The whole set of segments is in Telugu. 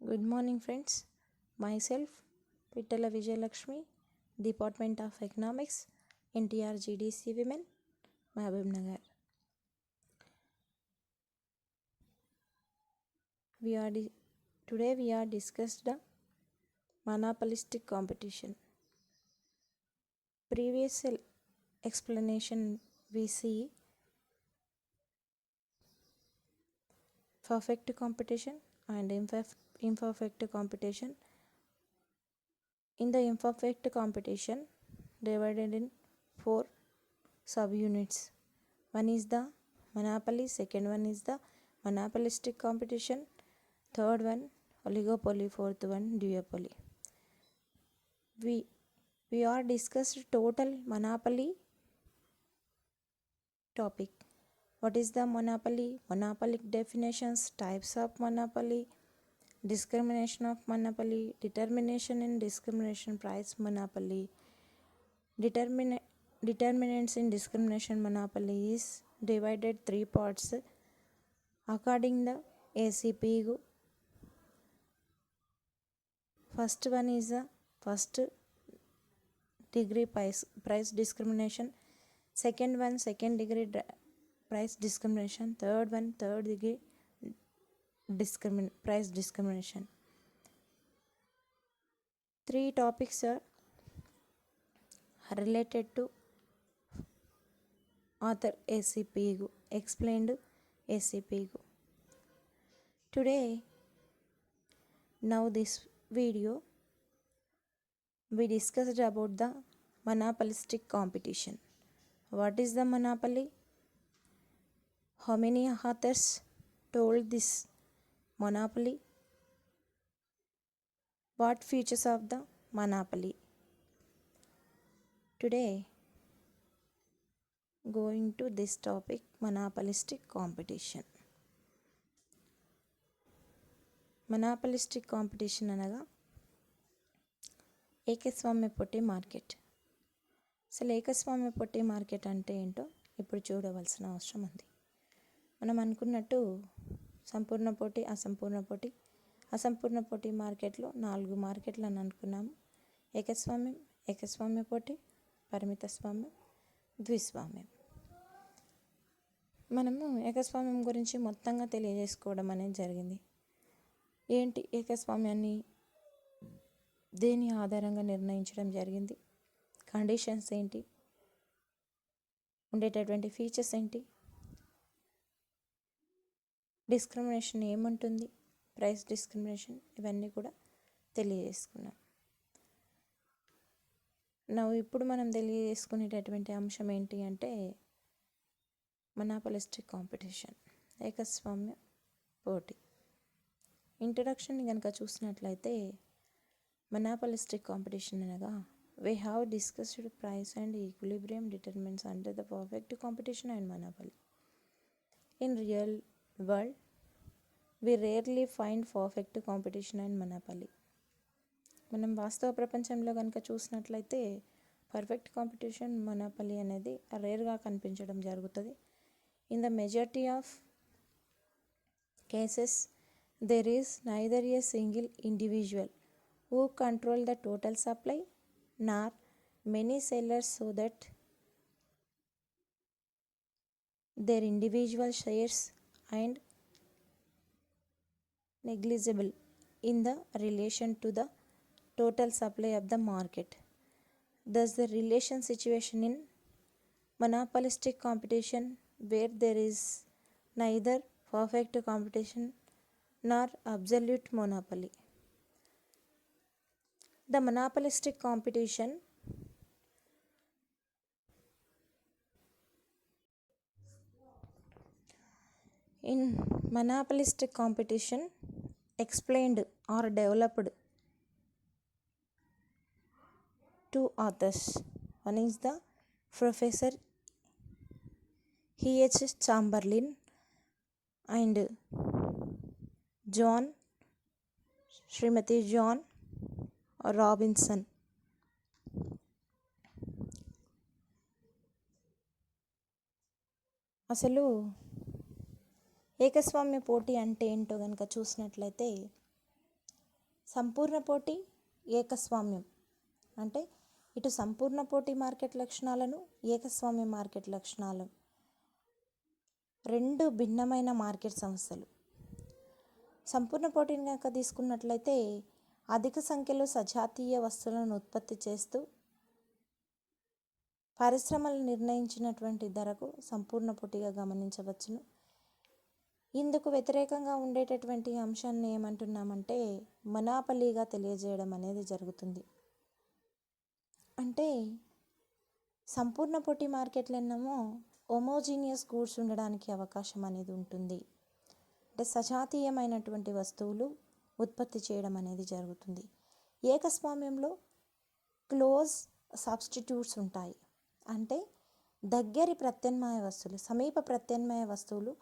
Good morning, friends. Myself, Pittala Vijayalakshmi, Department of Economics, NTR GDC Women, Mahabub Nagar. Today we are discussed the monopolistic competition. Previous explanation we see perfect competition and imperfect competition. In the imperfect competition, divided in 4 subunits. One is the monopoly, second one is the monopolistic competition, third one oligopoly, fourth one duopoly. We are discussed total monopoly topic. What is the monopoly? Monopoly definitions, types of monopoly, discrimination of monopoly, determination and discrimination price monopoly. Determinants in discrimination monopoly is divided 3 parts according the ACP. First one is the first degree price discrimination, second one second degree price discrimination, third one third degree price discrimination. 3 topics are related to author ACP explained ACP. Today, now this video we discussed about the monopolistic competition. What is the monopoly? How many authors told this monopoly? What features of the monopoly? Today, going to this topic, monopolistic competition. Monopolistic competition అనగా ఏకస్వామ్య పోటీ మార్కెట్. అసలు ఏకస్వామ్య పోటీ మార్కెట్ అంటే ఏంటో ఇప్పుడు చూడవలసిన అవసరం ఉంది. మనం అనుకున్నట్టు సంపూర్ణ పోటీ, అసంపూర్ణ పోటీ, అసంపూర్ణ పోటీ మార్కెట్లో 4 మార్కెట్లు అని అనుకున్నాము. ఏకస్వామ్యం, ఏకస్వామ్య పోటీ, పరిమిత స్వామ్యం, ద్విస్వామ్యం. మనము ఏకస్వామ్యం గురించి మొత్తంగా తెలియజేసుకోవడం అనేది జరిగింది. ఏంటి ఏకస్వామ్యాన్ని దేని ఆధారంగా నిర్ణయించడం జరిగింది, కండిషన్స్ ఏంటి, ఉండేటటువంటి ఫీచర్స్ ఏంటి, డిస్క్రిమినేషన్ ఏముంటుంది, ప్రైస్ డిస్క్రిమినేషన్, ఇవన్నీ కూడా తెలియజేసుకున్నాం. ఇప్పుడు మనం తెలియజేసుకునేటటువంటి అంశం ఏంటి అంటే మొనోపోలిస్టిక్ కాంపిటీషన్, ఏకస్వామ్య పోటీ. ఇంట్రడక్షన్ని కనుక చూసినట్లయితే మొనోపోలిస్టిక్ కాంపిటీషన్ అనగా we have discussed price and equilibrium determinants under the perfect competition and monopoly. In real world, we rarely find perfect competition and monopoly. మనం వాస్తవ ప్రపంచంలో కనుక చూసినట్లయితే పర్ఫెక్ట్ కాంపిటీషన్, మొనోపలీ అనేది రేర్గా కనిపించడం జరుగుతుంది. In the majority of cases there is neither a single individual who control the total supply nor many sellers so that their individual shares and negligible in the relation to the total supply of the market. Thus the relation situation in monopolistic competition where there is neither perfect competition nor absolute monopoly. The monopolistic competition in monopolistic competition explained or developed 2 authors. One is the Professor H. Chamberlain and Srimati John Robinson. అసలు ఏకస్వామ్య పోటీ అంటే ఏంటో కనుక చూసినట్లయితే సంపూర్ణ పోటీ, ఏకస్వామ్యం అంటే ఇటు సంపూర్ణ పోటీ మార్కెట్ లక్షణాలను, ఏకస్వామ్య మార్కెట్ లక్షణాలు రెండు భిన్నమైన మార్కెట్ సంస్థలు. సంపూర్ణ పోటీని కనుక తీసుకున్నట్లయితే అధిక సంఖ్యలో సజాతీయ వస్తువులను ఉత్పత్తి చేస్తూ పరిశ్రమలు నిర్ణయించినటువంటి ధరకు సంపూర్ణ పోటీగా గమనించవచ్చును. ఇందుకు వ్యతిరేకంగా ఉండేటటువంటి అంశాన్ని ఏమంటున్నామంటే మొనాపలీగా తెలియజేయడం అనేది జరుగుతుంది. అంటే సంపూర్ణ పోటీ మార్కెట్లనేమో హోమోజీనియస్ గూడ్స్ ఉండడానికి అవకాశం అనేది ఉంటుంది. అంటే సజాతీయమైనటువంటి వస్తువులు ఉత్పత్తి చేయడం అనేది జరుగుతుంది. ఏకస్వామ్యంలో క్లోజ్ సబ్స్టిట్యూట్స్ ఉంటాయి. అంటే దగ్గరి ప్రత్యామ్నాయ వస్తువులు, సమీప ప్రత్యామ్నాయ వస్తువులు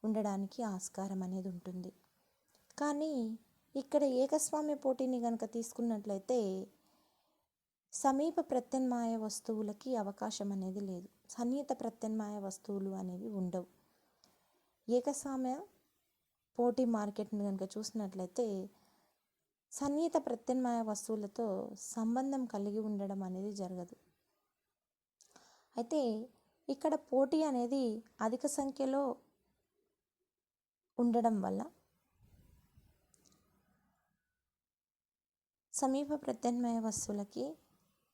ఉండడానికి ఆస్కారం అనేది ఉంటుంది. కానీ ఇక్కడ ఏకస్వామ్య పోటీని కనుక తీసుకున్నట్లయితే సమీప ప్రత్యామ్నాయ వస్తువులకి అవకాశం అనేది లేదు. సన్నిహిత ప్రత్యామ్నాయ వస్తువులు అనేవి ఉండవు. ఏకస్వామ్య పోటీ మార్కెట్ని కనుక చూసినట్లయితే సన్నిహిత ప్రత్యామ్నాయ వస్తువులతో సంబంధం కలిగి ఉండడం అనేది జరగదు. అయితే ఇక్కడ పోటీ అనేది అధిక సంఖ్యలో ఉండడం వల్ల సమీప ప్రత్యామ్నాయ వస్తువులకి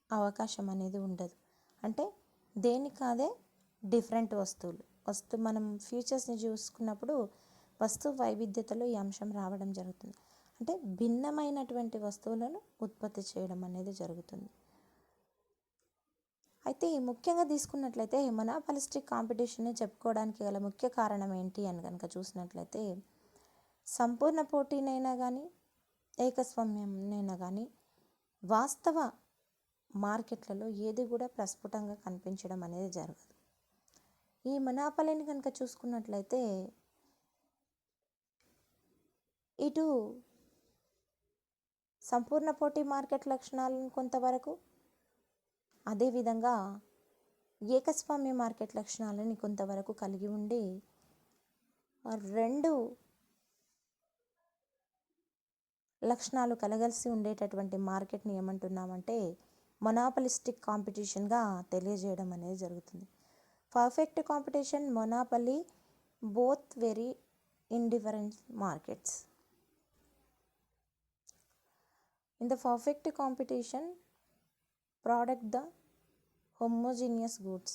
అవకాశం అనేది ఉండదు. అంటే దేనికాదే డిఫరెంట్ వస్తువులు మనం ఫ్యూచర్స్ని చూసుకున్నప్పుడు వస్తు వైవిధ్యతలో ఈ అంశం రావడం జరుగుతుంది. అంటే భిన్నమైనటువంటి వస్తువులను ఉత్పత్తి చేయడం అనేది జరుగుతుంది. అయితే ముఖ్యంగా తీసుకున్నట్లయితే మొనాపలిస్టిక్ కాంపిటీషన్ చెప్పుకోవడానికి గల ముఖ్య కారణం ఏంటి అని కనుక చూసినట్లయితే సంపూర్ణ పోటీనైనా కానీ ఏకస్వామ్యంనైనా కానీ వాస్తవ మార్కెట్లలో ఏది కూడా ప్రస్ఫుటంగా కనిపించడం అనేది జరగదు. ఈ మొనాపలిని కనుక చూసుకున్నట్లయితే ఇటు సంపూర్ణ పోటీ మార్కెట్ లక్షణాలను కొంతవరకు, అదేవిధంగా ఏకస్వామ్య మార్కెట్ లక్షణాలని కొంతవరకు కలిగి ఉండి రెండు లక్షణాలు కలగలిసి ఉండేటటువంటి మార్కెట్ని ఏమంటున్నామంటే మొనాపలిస్టిక్ కాంపిటీషన్గా తెలియజేయడం అనేది జరుగుతుంది. Perfect competition, monopoly both very indifferent markets. In the perfect competition, product the homogeneous goods.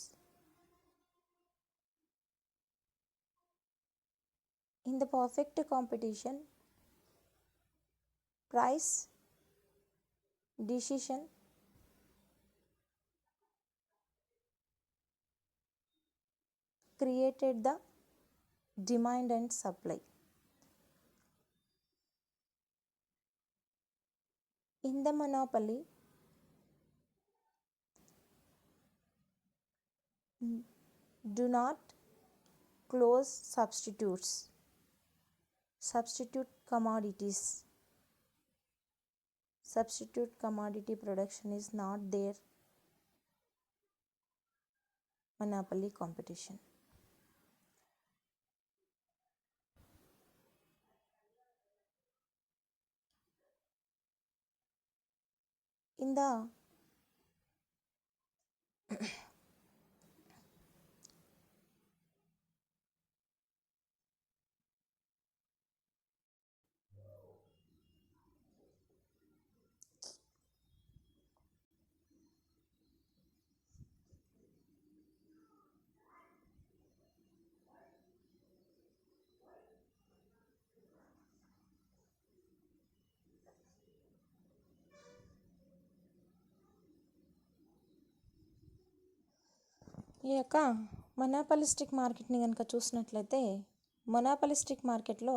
In the perfect competition, price decision created the demand and supply. In the monopoly, do not close substitutes, substitute commodities. Substitute commodity production is not there. Monopoly competition. In the ఈ యొక్క మొనాపలిస్టిక్ మార్కెట్ని కనుక చూసినట్లయితే మొనాపలిస్టిక్ మార్కెట్లో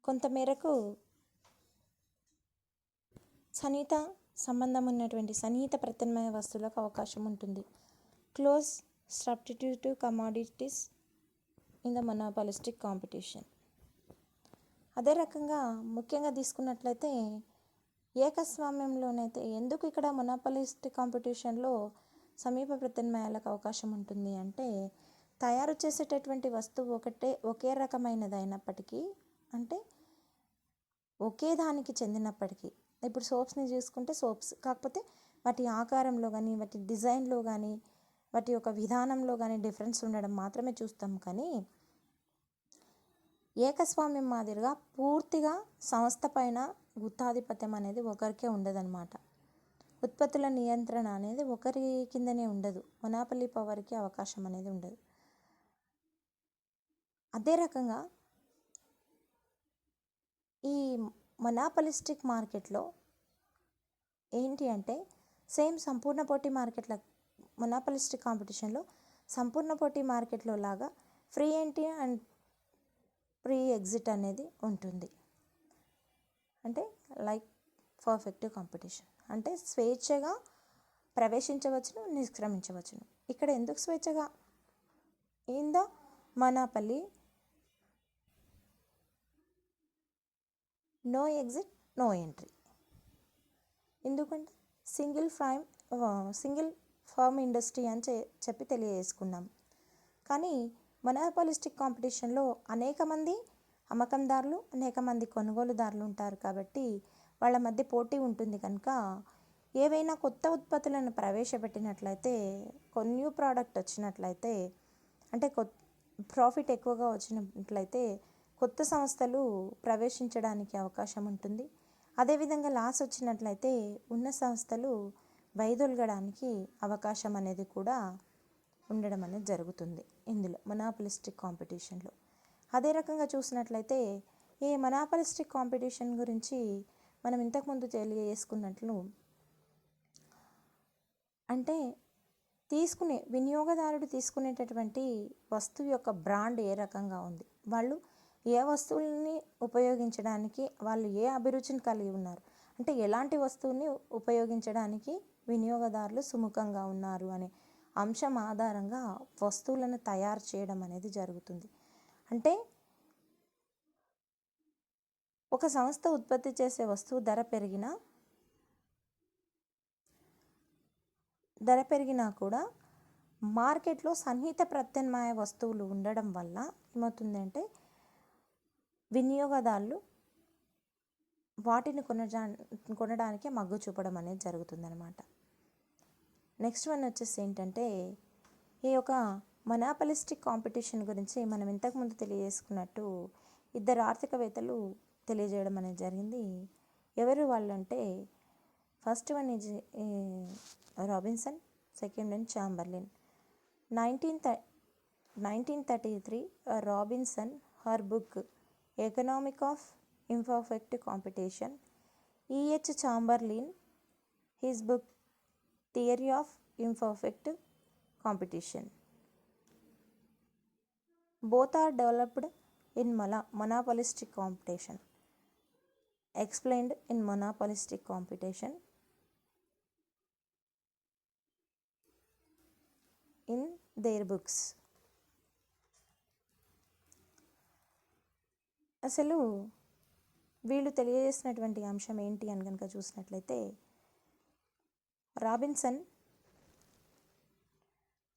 కొంతమేరకు సన్నిహిత సంబంధం ఉన్నటువంటి సన్నిహిత ప్రత్యామ్నాయ వస్తువులకు అవకాశం ఉంటుంది. Close substitutive commodities in the monopolistic competition. అదే రకంగా ముఖ్యంగా తీసుకున్నట్లయితే ఏకస్వామ్యంలోనైతే ఎందుకు ఇక్కడ మొనాపలిస్టిక్ కాంపిటీషన్లో సమీప ప్రత్యామ్నాయాలకు అవకాశం ఉంటుంది అంటే తయారు చేసేటటువంటి వస్తువు ఒకే రకమైనది అయినప్పటికీ, అంటే ఒకే దానికి చెందినప్పటికీ, ఇప్పుడు సోప్స్ని చూసుకుంటే సోప్స్, కాకపోతే వాటి ఆకారంలో కానీ వాటి డిజైన్లో కానీ వాటి యొక్క విధానంలో కానీ డిఫరెన్స్ ఉండడం మాత్రమే చూస్తాం. కానీ ఏకస్వామ్యం మాదిరిగా పూర్తిగా సంస్థ పైన గుత్తాధిపత్యం అనేది ఒకరికే ఉండదన్నమాట. ఉత్పత్తుల నియంత్రణ అనేది ఒకరి కిందనే ఉండదు. మొనాపలీ పవర్కి అవకాశం అనేది ఉండదు. అదే రకంగా ఈ మొనాపలిస్టిక్ మార్కెట్లో ఏంటి అంటే సేమ్ సంపూర్ణ పోటీ మార్కెట్ల మొనాపలిస్టిక్ కాంపిటీషన్లో సంపూర్ణ పోటీ మార్కెట్లో లాగా free entry and pre exit అనేది ఉంటుంది. అంటే లైక్ పర్ఫెక్ట్ కాంపిటీషన్ అంటే స్వేచ్ఛగా ప్రవేశించవచ్చును, నిష్క్రమించవచ్చును. ఇక్కడ ఎందుకు స్వేచ్ఛగా? In the monopoly no exit no entry. ఎందుకంటే సింగిల్ ఫార్మ్ ఇండస్ట్రీ అని చెప్పి తెలియజేసుకున్నాం. కానీ మొనాపలిస్టిక్ కాంపిటీషన్లో అనేక మంది అమ్మకందారులు, అనేక మంది కొనుగోలుదారులు ఉంటారు. కాబట్టి వాళ్ళ మధ్య పోటీ ఉంటుంది. కనుక ఏవైనా కొత్త ఉత్పత్తులను ప్రవేశపెట్టినట్లయితే, న్యూ ప్రోడక్ట్ వచ్చినట్లయితే, అంటే ప్రాఫిట్ ఎక్కువగా వచ్చినట్లయితే కొత్త సంస్థలు ప్రవేశించడానికి అవకాశం ఉంటుంది. అదేవిధంగా లాస్ వచ్చినట్లయితే ఉన్న సంస్థలు వైదొలగడానికి అవకాశం అనేది కూడా ఉండడం అనేది జరుగుతుంది ఇందులో మొనాపలిస్టిక్ కాంపిటీషన్లో. అదే రకంగా చూసినట్లయితే ఈ మొనాపలిస్టిక్ కాంపిటీషన్ గురించి మనం ఇంతకుముందు తెలియజేసుకున్నట్లు, అంటే వినియోగదారుడు తీసుకునేటటువంటి వస్తువు యొక్క బ్రాండ్ ఏ రకంగా ఉంది, వాళ్ళు ఏ వస్తువుల్ని ఉపయోగించడానికి వాళ్ళు ఏ అభిరుచిని కలిగి ఉన్నారు, అంటే ఎలాంటి వస్తువుని ఉపయోగించడానికి వినియోగదారులు సుముఖంగా ఉన్నారు అనే అంశం ఆధారంగా వస్తువులను తయారు చేయడం అనేది జరుగుతుంది. అంటే ఒక సంస్థ ఉత్పత్తి చేసే వస్తువు ధర పెరిగినా కూడా మార్కెట్లో సన్నిహిత ప్రత్యామ్నాయ వస్తువులు ఉండడం వల్ల ఏమవుతుందంటే వినియోగదారులు వాటిని కొనడానికి మగ్గు చూపడం అనేది జరుగుతుందన్నమాట. నెక్స్ట్ వన్ వచ్చేసి ఏంటంటే ఈ యొక్క మొనాపలిస్టిక్ కాంపిటీషన్ గురించి మనం ఇంతకుముందు తెలియజేసుకున్నట్టు ఇద్దరు ఆర్థికవేత్తలు తెలియజేయడం అనేది జరిగింది. ఎవరు వాళ్ళు అంటే first one is Robinson, second one Chamberlin. 1933 Robinson her book economic of imperfect competition, EH Chamberlin his book theory of imperfect competition. Both are developed in monopolistic competition, explained in monopolistic competition in their books. అసలు వీళ్ళు తెలియజేసినటువంటి అంశం ఏంటి అని కనుక చూసినట్లయితే, రాబిన్సన్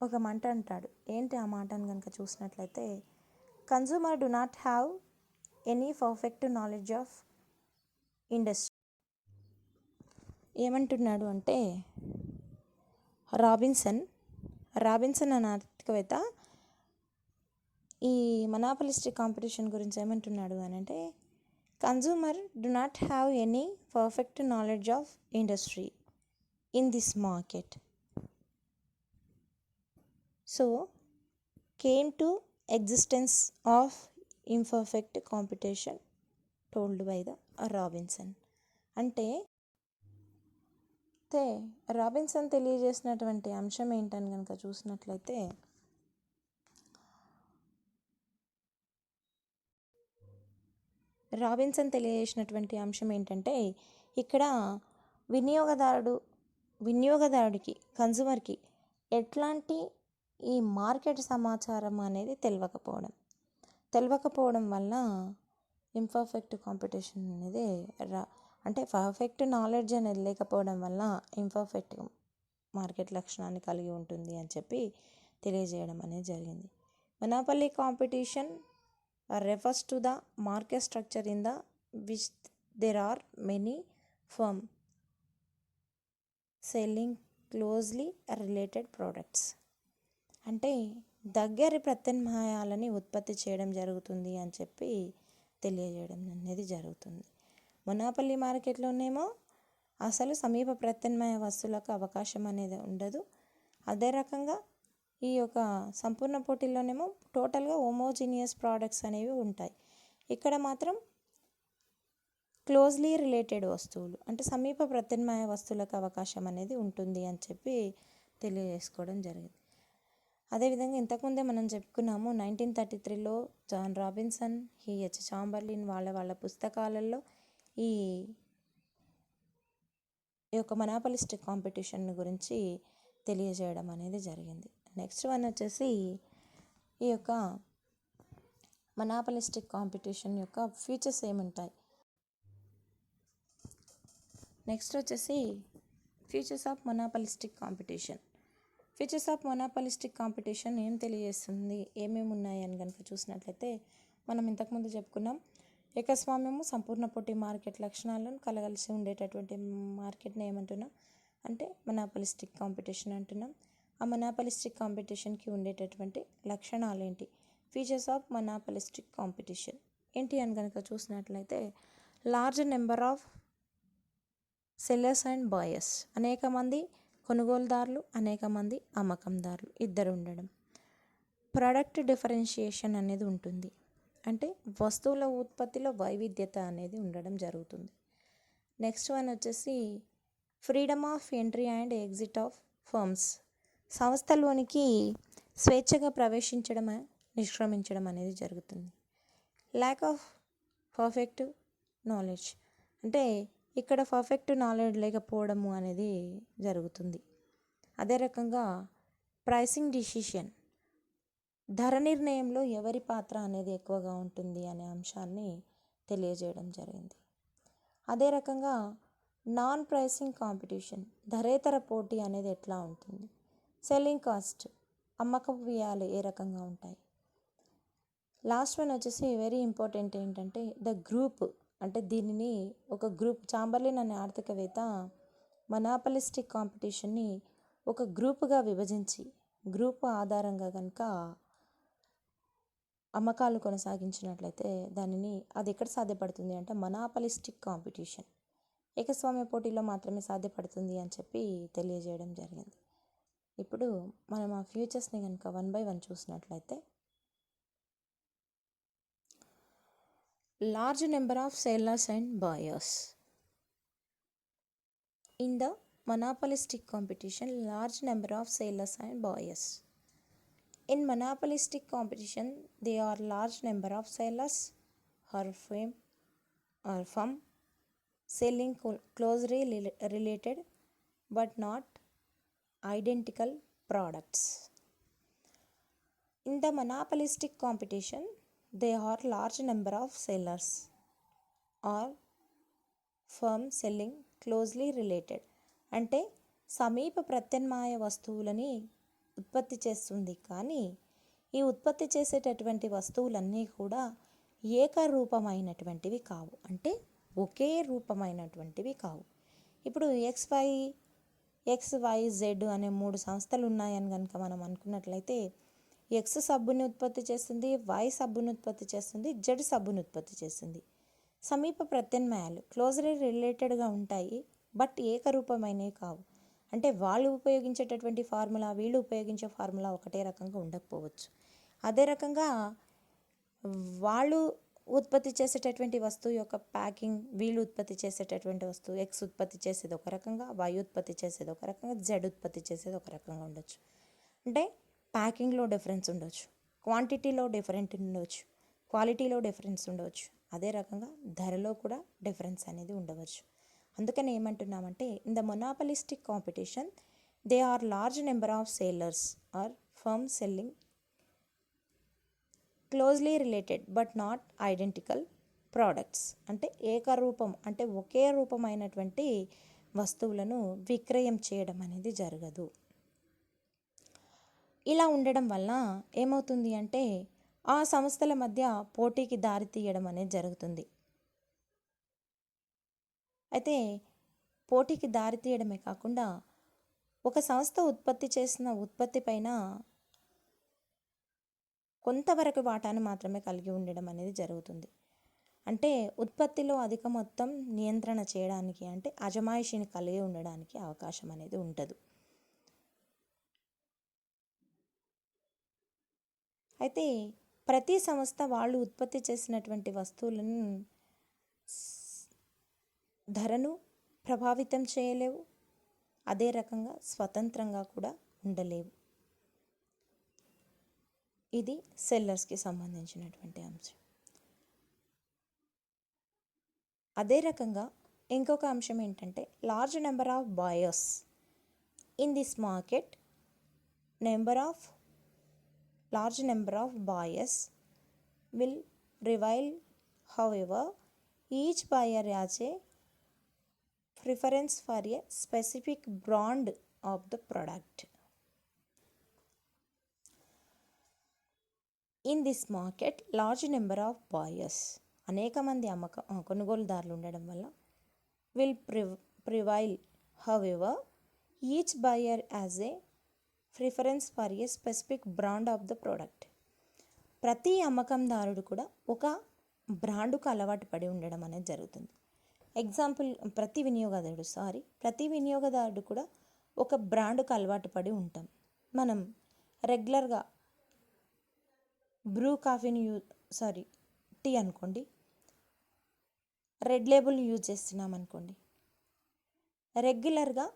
ఒక మాట అంటాడు. ఏంటి ఆ మాట అని కనుక చూసినట్లయితే, consumer do not have any perfect knowledge of industry. ఏమంటున్నాడు అంటే రాబిన్సన్ అనే ఆర్థికవేత్త ఈ మొనాపలిస్టిక్ కాంపిటీషన్ గురించి ఏమంటున్నాడు అని అంటే, consumer do not have any perfect knowledge of industry in this market, so came to existence of imperfect competition told by the Robinson. అంటే రాబిన్సన్ తెలియజేసినటువంటి అంశం ఏంటని కనుక చూసినట్లయితే, రాబిన్సన్ తెలియజేసినటువంటి అంశం ఏంటంటే ఇక్కడ వినియోగదారుడికి కన్జ్యూమర్కి ఎట్లాంటి ఈ మార్కెట్ సమాచారం అనేది తెలియకపోవడం వల్ల ఇంపర్ఫెక్ట్ కాంపిటీషన్ అనేది అంటే పర్ఫెక్ట్ నాలెడ్జ్ అనేది లేకపోవడం వల్ల ఇంపర్ఫెక్ట్ మార్కెట్ లక్షణాన్ని కలిగి ఉంటుంది అని చెప్పి తెలియజేయడం అనేది జరిగింది. Monopoly competition refers to the market structure in the which there are many firms selling closely related products. అంటే దగ్గరి ప్రత్యామ్నాయాలని ఉత్పత్తి చేయడం జరుగుతుంది అని చెప్పి తెలియజేయడం అనేది జరుగుతుంది. మొనాపల్లి మార్కెట్లోనేమో అసలు సమీప ప్రత్యామ్నాయ వస్తువులకు అవకాశం అనేది ఉండదు. అదే రకంగా ఈ యొక్క సంపూర్ణ పోటీల్లోనేమో టోటల్గా హోమోజీనియస్ ప్రోడక్ట్స్ అనేవి ఉంటాయి. ఇక్కడ మాత్రం క్లోజ్లీ రిలేటెడ్ వస్తువులు అంటే సమీప ప్రత్యామ్నాయ వస్తువులకు అవకాశం అనేది ఉంటుంది అని చెప్పి తెలియజేసుకోవడం జరిగింది. అదేవిధంగా ఇంతకుముందే మనం చెప్పుకున్నాము 1933లో జాన్ రాబిన్సన్, H. చాంబర్లిన్ వాళ్ళ పుస్తకాలలో ఈ యొక్క మొనాపలిస్టిక్ కాంపిటీషన్ గురించి తెలియజేయడం అనేది జరిగింది. నెక్స్ట్ వన్ వచ్చేసి ఈ యొక్క మొనాపలిస్టిక్ కాంపిటీషన్ యొక్క ఫీచర్స్ ఏముంటాయి. నెక్స్ట్ వచ్చేసి features of monopolistic competition. Features of monopolistic competition ఏం తెలియజేస్తుంది, ఏమేమి ఉన్నాయి అని కనుక చూసినట్లయితే మనం ఇంతకుముందు చెప్పుకున్నాం. ఏకస్వామ్యము సంపూర్ణ పోటీ మార్కెట్ లక్షణాలను కలగలిసి ఉండేటటువంటి మార్కెట్ని ఏమంటున్నాం అంటే మొనాపలిస్టిక్ కాంపిటీషన్ అంటున్నాం. ఆ మొనాపలిస్టిక్ కాంపిటీషన్కి ఉండేటటువంటి లక్షణాలు ఏంటి, ఫీచర్స్ ఆఫ్ మొనాపలిస్టిక్ కాంపిటీషన్ ఏంటి అని కనుక చూసినట్లయితే large number of sellers and buyers, అనేక మంది కొనుగోలుదారులు అనేక మంది అమ్మకందారులు ఇద్దరు ఉండడం. ప్రొడక్ట్ డిఫరెన్షియేషన్ అనేది ఉంటుంది, అంటే వస్తువుల ఉత్పత్తిలో వైవిధ్యత అనేది ఉండడం జరుగుతుంది. నెక్స్ట్ వన్ వచ్చేసి freedom of entry and exit of firms, సంస్థలోనికి స్వేచ్ఛగా ప్రవేశించడం నిష్క్రమించడం అనేది జరుగుతుంది. ల్యాక్ ఆఫ్ పర్ఫెక్ట్ నాలెడ్జ్, అంటే ఇక్కడ పర్ఫెక్ట్ నాలెడ్జ్ లేకపోవడము అనేది జరుగుతుంది. అదే రకంగా ప్రైసింగ్ డిసిషన్, ధర నిర్ణయంలో ఎవరి పాత్ర అనేది ఎక్కువగా ఉంటుంది అనే అంశాన్ని తెలియజేయడం జరిగింది. అదే రకంగా నాన్ ప్రైసింగ్ కాంపిటీషన్, ధరేతర పోటీ అనేది ఎట్లా ఉంటుంది. సెల్లింగ్ కాస్ట్, అమ్మకపు వ్యయాలు ఏ రకంగా ఉంటాయి. లాస్ట్ వన్ వచ్చేసి వెరీ ఇంపార్టెంట్ ఏంటంటే ద గ్రూప్, అంటే దీనిని ఒక గ్రూప్, చాంబర్లిన్ అనే ఆర్థికవేత్త మొనాపలిస్టిక్ కాంపిటీషన్ని ఒక గ్రూపుగా విభజించి గ్రూప్ ఆధారంగా కనుక అమ్మకాలు కొనసాగించినట్లయితే అది ఎక్కడ సాధ్యపడుతుంది అంటే మొనాపలిస్టిక్ కాంపిటీషన్ ఏకస్వామ్య పోటీలో మాత్రమే సాధ్యపడుతుంది అని చెప్పి తెలియజేయడం జరిగింది. ఇప్పుడు మనం ఆ ఫ్యూచర్స్ని కనుక 1 by 1 చూసినట్లయితే large number of sellers and buyers. In the monopolistic competition, large number of sellers and buyers. In monopolistic competition, there are large number of sellers or firm selling closely related but not identical products. In the monopolistic competition, there are large number of sellers or firm selling closely related, అంటే సమీప ప్రత్యామ్నాయ వస్తువులని ఉత్పత్తి చేస్తుంది, కానీ ఈ ఉత్పత్తి చేసేటటువంటి వస్తువులన్నీ కూడా ఏకరూపమైనటువంటివి కావు, అంటే ఒకే రూపమైనటువంటివి కావు. ఇప్పుడు XYZ అనే 3 సంస్థలు ఉన్నాయని కనుక మనం అనుకున్నట్లయితే X సబ్బుని ఉత్పత్తి చేస్తుంది, Y సబ్బుని ఉత్పత్తి చేస్తుంది, Z సబ్బుని ఉత్పత్తి చేస్తుంది. సమీప ప్రత్యామ్నాయాలు క్లోజ్లీ రిలేటెడ్గా ఉంటాయి, బట్ ఏకరూపమైనవి కావు. అంటే వాళ్ళు ఉపయోగించేటటువంటి ఫార్ములా వీళ్ళు ఉపయోగించే ఫార్ములా ఒకటే రకంగా ఉండకపోవచ్చు. అదే రకంగా వాళ్ళు ఉత్పత్తి చేసేటటువంటి వస్తువు యొక్క ప్యాకింగ్, వీళ్ళు ఉత్పత్తి చేసేటటువంటి వస్తువు X ఉత్పత్తి చేసేది ఒక రకంగా, Y ఉత్పత్తి చేసేది ఒక రకంగా, Z ఉత్పత్తి చేసేది ఒక రకంగా ఉండొచ్చు. అంటే ప్యాకింగ్లో డిఫరెన్స్ ఉండొచ్చు, క్వాంటిటీలో డిఫరెంట్ ఉండవచ్చు, క్వాలిటీలో డిఫరెన్స్ ఉండవచ్చు, అదే రకంగా ధరలో కూడా డిఫరెన్స్ అనేది ఉండవచ్చు. అందుకని ఏమంటున్నామంటే in the monopolistic competition they are large number of sellers or firm selling closely related but not identical products, అంటే ఏకరూపం అంటే ఒకే రూపమైనటువంటి వస్తువులను విక్రయం చేయడం అనేది జరగదు. ఇలా ఉండడం వల్ల ఏమవుతుంది అంటే ఆ సంస్థల మధ్య పోటీకి దారి తీయడం అనేది జరుగుతుంది. అయితే పోటీకి దారితీయడమే కాకుండా ఒక సంస్థ ఉత్పత్తి చేసిన ఉత్పత్తి పైన కొంతవరకు వాటాను మాత్రమే కలిగి ఉండడం అనేది జరుగుతుంది. అంటే ఉత్పత్తిలో అధిక మొత్తం నియంత్రణ చేయడానికి, అంటే అజమాయిషిని కలిగి ఉండడానికి అవకాశం అనేది ఉండదు. అయితే ప్రతి సంస్థ వాళ్ళు ఉత్పత్తి చేసినటువంటి వస్తువులను ధరను ప్రభావితం చేయలేవు, అదే రకంగా స్వతంత్రంగా కూడా ఉండలేవు. ఇది సెల్లర్స్కి సంబంధించినటువంటి అంశం. అదే రకంగా ఇంకొక అంశం ఏంటంటే large number of buyers in this market. Large number of buyers will prevail. However, each buyer has a preference for a specific brand of the product. In this market, large number of buyers, అనేక మంది కొనుగోలుదారులు ఉండడం వల్ల will prevail. However, each buyer has a preference for a specific brand of the product. ప్రతి అమ్మకందారుడు కూడా ఒక బ్రాండుకు అలవాటు పడి ఉండడం అనేది జరుగుతుంది. ఎగ్జాంపుల్, ప్రతి వినియోగదారుడు కూడా ఒక బ్రాండుకు అలవాటు పడి ఉంటాం. మనం రెగ్యులర్గా బ్రూ కాఫీని టీ అనుకోండి, రెడ్ లేబుల్ యూజ్ చేస్తున్నాం అనుకోండి. రెగ్యులర్గా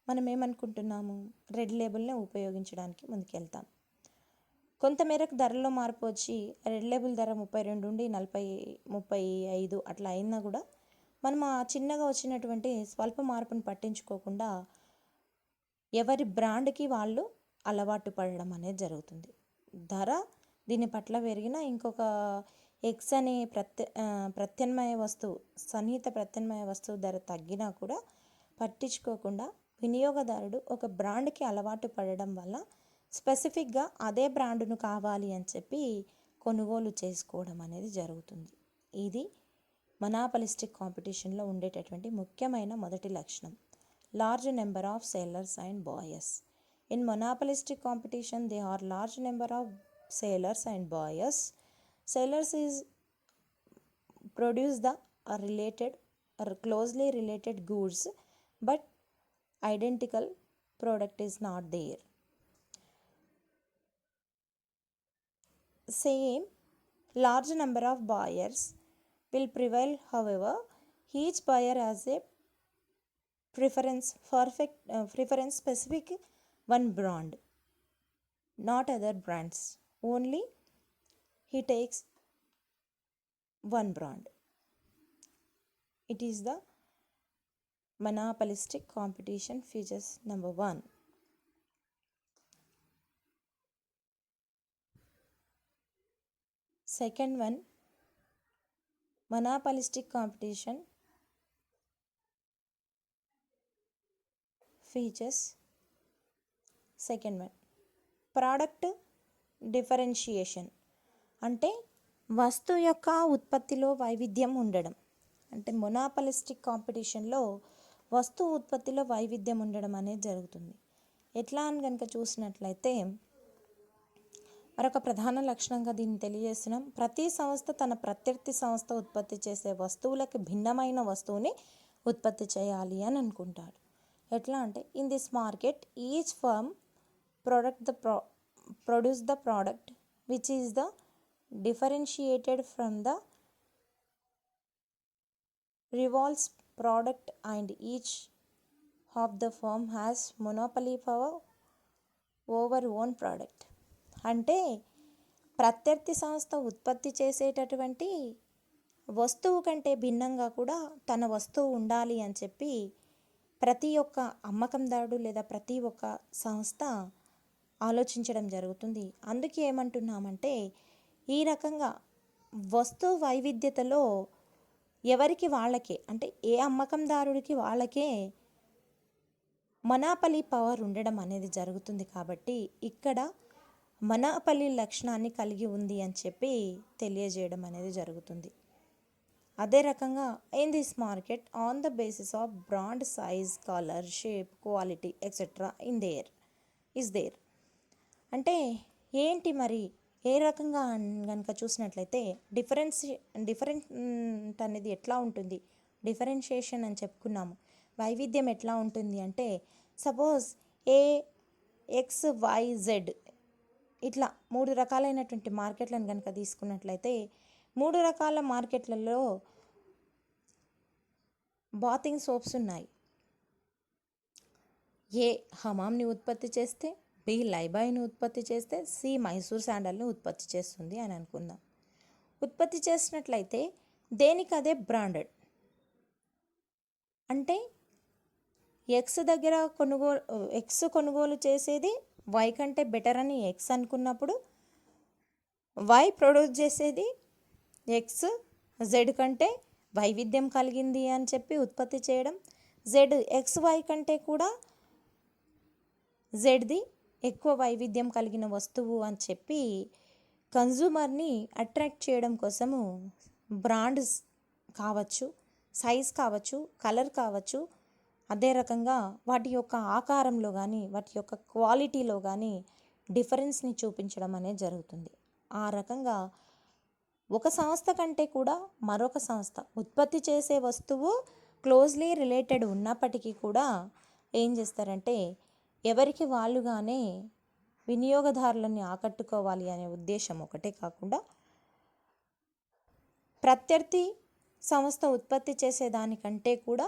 మనం ఏమనుకుంటున్నాము, రెడ్ లేబుల్నే ఉపయోగించడానికి ముందుకెళ్తాం. కొంతమేరకు ధరలో మార్పు వచ్చి రెడ్ లేబుల్ ధర 32 నుండి 35 అట్లా అయినా కూడా మనం ఆ చిన్నగా వచ్చినటువంటి స్వల్ప మార్పును పట్టించుకోకుండా ఎవరి బ్రాండ్కి వాళ్ళు అలవాటు పడడం అనేది జరుగుతుంది. ధర దీని పట్ల పెరిగిన ఇంకొక ఎక్స్ అనే సన్నిహిత ప్రత్యామ్నాయ వస్తువు ధర తగ్గినా కూడా పట్టించుకోకుండా వినియోగదారుడు ఒక బ్రాండ్కి అలవాటు పడడం వల్ల స్పెసిఫిక్గా అదే బ్రాండును కావాలి అని చెప్పి కొనుగోలు చేసుకోవడం అనేది జరుగుతుంది. ఇది మొనాపలిస్టిక్ కాంపిటీషన్లో ఉండేటటువంటి ముఖ్యమైన మొదటి లక్షణం. Large number of sellers and buyers. In monopolistic competition they are large number of sellers and buyers. Sellers is produce the related or closely related goods, but identical product is not there. Same large number of buyers will prevail. However, each buyer has a preference specific one brand, not other brands. Only he takes one brand. It is the monopolistic competition features number 1. Second one, monopolistic competition features second one, product differentiation. అంటే వస్తువు యొక్క ఉత్పత్తిలో వైవిధ్యం ఉండడం. అంటే మొనాపలిస్టిక్ కాంపిటీషన్లో వస్తువు ఉత్పత్తిలో వైవిధ్యం ఉండడం అనేది జరుగుతుంది. ఎట్లా అని కనుక చూసినట్లయితే మరొక ప్రధాన లక్షణంగా దీన్ని తెలియజేస్తున్నాం. ప్రతి సంస్థ తన ప్రత్యర్థి సంస్థ ఉత్పత్తి చేసే వస్తువులకు భిన్నమైన వస్తువుని ఉత్పత్తి చేయాలి అని అనుకుంటాడు. ఎట్లా అంటే in this market each firm produce the product which is the differentiated from the rival's product, and each of the firm has monopoly power over own product. అంటే ప్రత్యర్థి సంస్థ ఉత్పత్తి చేసేటటువంటి వస్తువు కంటే భిన్నంగా కూడా తన వస్తువు ఉండాలి అని చెప్పి ప్రతి ఒక్క అమ్మకందారుడు లేదా ప్రతి ఒక్క సంస్థ ఆలోచించడం జరుగుతుంది. అందుకే ఏమంటున్నామంటే ఈ రకంగా వస్తు వైవిధ్యతలో ఎవరికి వాళ్ళకే, అంటే ఏ అమ్మకందారుడికి వాళ్ళకే మొనాపలి పవర్ ఉండడం అనేది జరుగుతుంది. కాబట్టి ఇక్కడ మొనాపలి లక్షణాన్ని కలిగి ఉంది అని చెప్పి తెలియజేయడం అనేది జరుగుతుంది. అదే రకంగా in this market on the basis of brand size colour shape quality etcetera is there. అంటే ఏంటి మరి ఏ రకంగా కనుక చూసినట్లయితే డిఫరెంట్ అనేది ఎట్లా ఉంటుంది, డిఫరెన్షియేషన్ అని చెప్పుకున్నాము. వైవిధ్యం ఎట్లా ఉంటుంది అంటే suppose a X Y Z ఇట్లా 3 రకాలైనటువంటి మార్కెట్లను కనుక తీసుకున్నట్లయితే 3 రకాల మార్కెట్లలో బాతింగ్ సోప్స్ ఉన్నాయి. ఏ హమామ్ని ఉత్పత్తి చేస్తే, బి లైబాయ్ని ఉత్పత్తి చేస్తే, సి మైసూర్ శాండల్ని ఉత్పత్తి చేస్తుంది అని అనుకుందాం. ఉత్పత్తి చేసినట్లయితే దేనికి అదే బ్రాండెడ్. అంటే ఎక్స్ దగ్గర కొనుగోలు చేసేది వై కంటే బెటర్ అని ఎక్స్ అనుకున్నప్పుడు వై ప్రొడ్యూస్ చేసేది ఎక్స్ జెడ్ కంటే వైవిధ్యం కలిగింది అని చెప్పి ఉత్పత్తి చేయడం, జెడ్ ఎక్స్ వై కంటే కూడా జెడ్ది ఎక్కువ వైవిధ్యం కలిగిన వస్తువు అని చెప్పి కన్జ్యూమర్ని అట్రాక్ట్ చేయడం కోసము బ్రాండ్స్ కావచ్చు, సైజ్ కావచ్చు, కలర్ కావచ్చు, అదే రకంగా వాటి యొక్క ఆకారంలో కానీ వాటి యొక్క క్వాలిటీలో కానీ డిఫరెన్స్ని చూపించడం అనేది జరుగుతుంది. ఆ రకంగా ఒక సంస్థ కంటే కూడా మరొక సంస్థ ఉత్పత్తి చేసే వస్తువు క్లోజ్లీ రిలేటెడ్ ఉన్నప్పటికీ కూడా ఏం చేస్తారంటే ఎవరికి వాళ్ళుగానే వినియోగదారులని ఆకట్టుకోవాలి అనే ఉద్దేశం ఒకటే కాకుండా ప్రత్యర్థి సంస్థ ఉత్పత్తి చేసేదానికంటే కూడా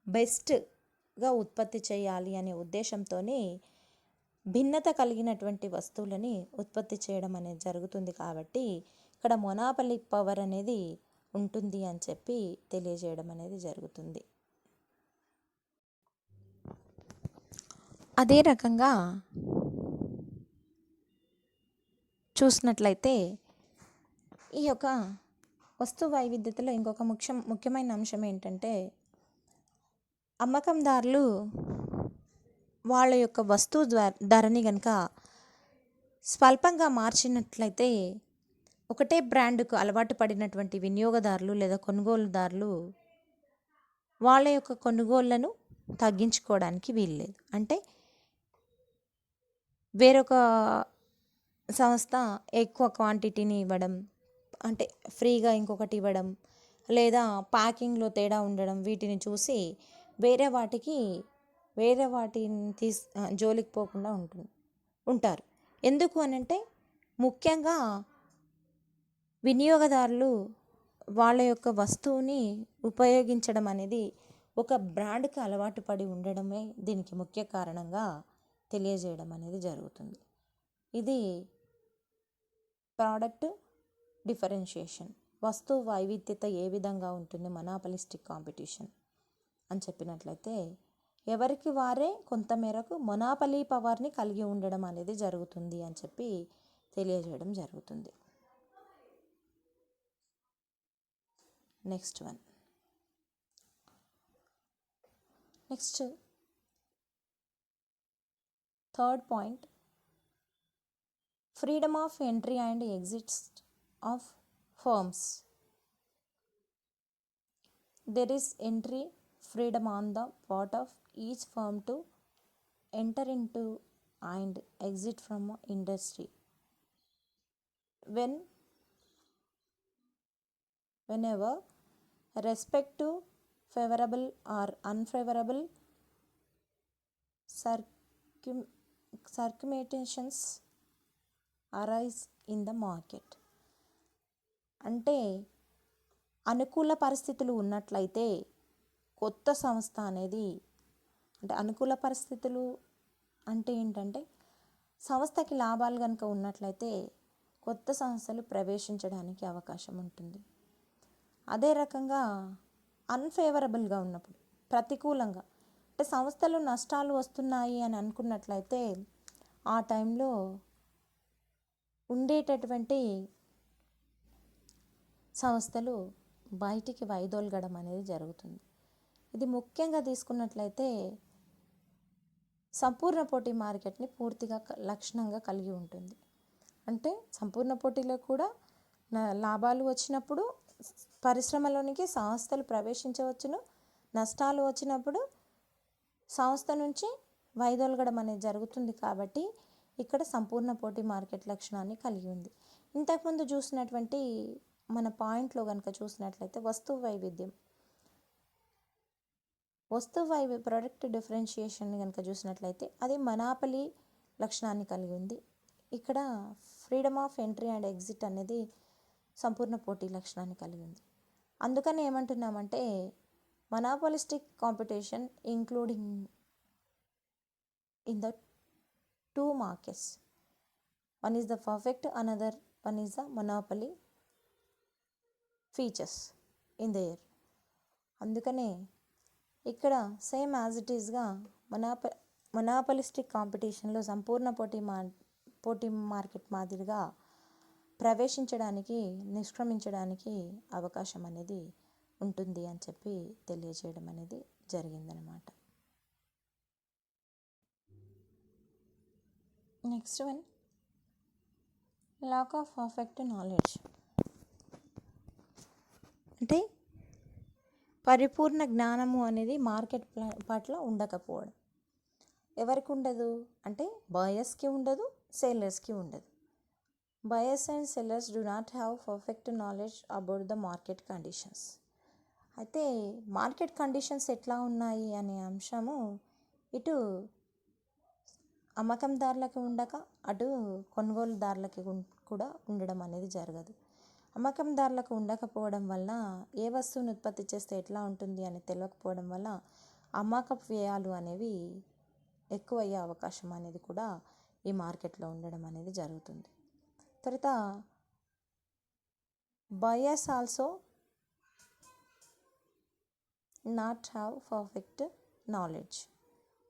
బెస్ట్గా ఉత్పత్తి చేయాలి అనే ఉద్దేశంతోనే భిన్నత కలిగినటువంటి వస్తువులని ఉత్పత్తి చేయడం అనేది జరుగుతుంది. కాబట్టి ఇక్కడ మొనాపలి పవర్ అనేది ఉంటుంది అని చెప్పి తెలియజేయడం అనేది జరుగుతుంది. అదే రకంగా చూసినట్లయితే ఈ యొక్క వస్తు వైవిధ్యతలో ఇంకొక ముఖ్యమైన అంశం ఏంటంటే అమ్మకందారులు వాళ్ళ యొక్క వస్తువు ధరని కనుక స్వల్పంగా మార్చినట్లయితే ఒకటే బ్రాండ్కు అలవాటు పడినటువంటి వినియోగదారులు లేదా కొనుగోలుదారులు వాళ్ళ యొక్క కొనుగోళ్లను తగ్గించుకోవడానికి వీల్లేదు. అంటే వేరొక సంస్థ ఎక్కువ క్వాంటిటీని ఇవ్వడం, అంటే ఫ్రీగా ఇంకొకటి ఇవ్వడం, లేదా ప్యాకింగ్లో తేడా ఉండడం, వీటిని చూసి వేరే వాటిని జోలికి పోకుండా ఉంటారు. ఎందుకు అనంటే ముఖ్యంగా వినియోగదారులు వాళ్ళ యొక్క వస్తువుని ఉపయోగించడం అనేది ఒక బ్రాండ్కి అలవాటు పడి ఉండడమే దీనికి ముఖ్య కారణంగా తెలియజేయడం అనేది జరుగుతుంది. ఇది ప్రోడక్ట్ డిఫరెన్షియేషన్, వస్తువు వైవిధ్యత ఏ విధంగా ఉంటుంది మొనాపలిస్టిక్ కాంపిటీషన్ అని చెప్పినట్లయితే ఎవరికి వారే కొంతమేరకు మొనాపలీ పవర్ని కలిగి ఉండడం అనేది జరుగుతుంది అని చెప్పి తెలియజేయడం జరుగుతుంది. Next third point, freedom of entry and exit of firms. There is entry freedom on the part of each firm to enter into and exit from industry whenever respective favorable or unfavorable circumstances arise in the market. అంటే అనుకూల పరిస్థితులు ఉన్నట్లయితే కొత్త సంస్థ అనేది, అంటే అనుకూల పరిస్థితులు అంటే ఏంటంటే సంస్థకి లాభాలు కనుక ఉన్నట్లయితే కొత్త సంస్థలు ప్రవేశించడానికి అవకాశం ఉంటుంది. అదే రకంగా అన్ఫేవరబుల్గా ఉన్నప్పుడు, ప్రతికూలంగా అంటే సంస్థలు నష్టాలు వస్తున్నాయి అని అనుకున్నట్లయితే ఆ టైంలో ఉండేటటువంటి సంస్థలు బయటికి వైదొలగడం అనేది జరుగుతుంది. ఇది ముఖ్యంగా తీసుకున్నట్లయితే సంపూర్ణ పోటీ మార్కెట్ని పూర్తిగా లక్షణంగా కలిగి ఉంటుంది. అంటే సంపూర్ణ పోటీలో కూడా లాభాలు వచ్చినప్పుడు పరిశ్రమలోనికి సంస్థలు ప్రవేశించవచ్చును. నష్టాలు వచ్చినప్పుడు సంస్థ నుంచి వైదొలగడం అనేది జరుగుతుంది. కాబట్టి ఇక్కడ సంపూర్ణ పోటీ మార్కెట్ లక్షణాన్ని కలిగి ఉంది. ఇంతకుముందు చూసినటువంటి మన పాయింట్లో కనుక చూసినట్లయితే వస్తువు వైవిధ్యం, ప్రొడక్ట్ డిఫరెన్షియేషన్ కనుక చూసినట్లయితే అది మనాపలి లక్షణాన్ని కలిగి ఉంది. ఇక్కడ freedom of entry and exit అనేది సంపూర్ణ పోటీ లక్షణాన్ని కలిగి ఉంది. అందుకని ఏమంటున్నామంటే monopolistic competition including in the two markets. One is the perfect, another one is the monopoly features in there. అందుకనే ఇక్కడ సేమ్ యాజ్ ఇట్ ఈస్గా మొనాపలిస్టిక్ కాంపిటీషన్లో సంపూర్ణ పోటీ మార్కెట్ మాదిరిగా ప్రవేశించడానికి నిష్క్రమించడానికి అవకాశం అనేది ఉంటుంది అని చెప్పి తెలియజేయడం అనేది జరిగిందనమాట. Next one, lack of perfect knowledge అంటే పరిపూర్ణ జ్ఞానము అనేది మార్కెట్ పట్ల ఉండకపోవడం. ఎవరికి ఉండదు అంటే బయర్స్కి ఉండదు, సెల్లర్స్కి ఉండదు. Buyers and sellers do not have perfect knowledge about the market conditions. అయితే మార్కెట్ కండిషన్స్ ఎట్లా ఉన్నాయి అనే అంశము ఇటు అమ్మకందారులకు ఉండక అటు కొనుగోలుదారులకి కూడా ఉండడం అనేది జరగదు. అమ్మకందారులకు ఉండకపోవడం వల్ల ఏ వస్తువును ఉత్పత్తి చేస్తే ఎట్లా ఉంటుంది అని తెలియకపోవడం వల్ల అమ్మకపు వ్యయాలు అనేవి ఎక్కువయ్యే అవకాశం అనేది కూడా ఈ మార్కెట్లో ఉండడం అనేది జరుగుతుంది. తర్వాత buyers also not have perfect knowledge.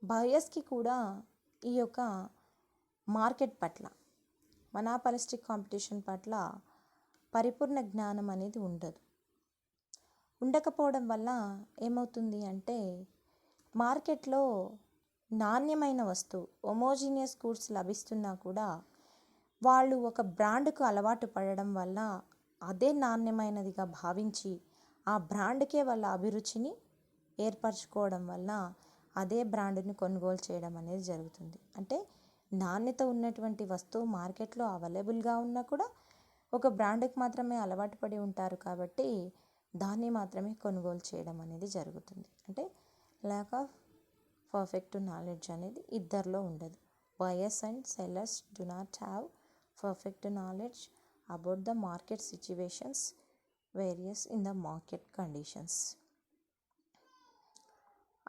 బయర్స్కి కూడా ఈ యొక్క మార్కెట్ పట్ల మొనాపలిస్టిక్ కాంపిటీషన్ పట్ల పరిపూర్ణ జ్ఞానం అనేది ఉండకపోవడం వల్ల ఏమవుతుంది అంటే మార్కెట్లో నాణ్యమైన వస్తువు హోమోజీనియస్ గూడ్స్ లభిస్తున్నా కూడా వాళ్ళు ఒక బ్రాండ్కు అలవాటు పడడం వల్ల అదే నాణ్యమైనదిగా భావించి ఆ బ్రాండ్కే వాళ్ళ అభిరుచిని ఏర్పరచుకోవడం వల్ల అదే బ్రాండ్ని కొనుగోలు చేయడం అనేది జరుగుతుంది. అంటే నాణ్యత ఉన్నటువంటి వస్తువు మార్కెట్లో అవైలబుల్గా ఉన్నా కూడా ఒక బ్రాండ్కి మాత్రమే అలవాటు పడి ఉంటారు కాబట్టి దాన్ని మాత్రమే కొనుగోలు చేయడం అనేది జరుగుతుంది. అంటే ల్యాక్ ఆఫ్ పర్ఫెక్ట్ నాలెడ్జ్ అనేది ఇద్దరిలో ఉండదు. Buyers and sellers do not have perfect knowledge about the market situations various in the market conditions.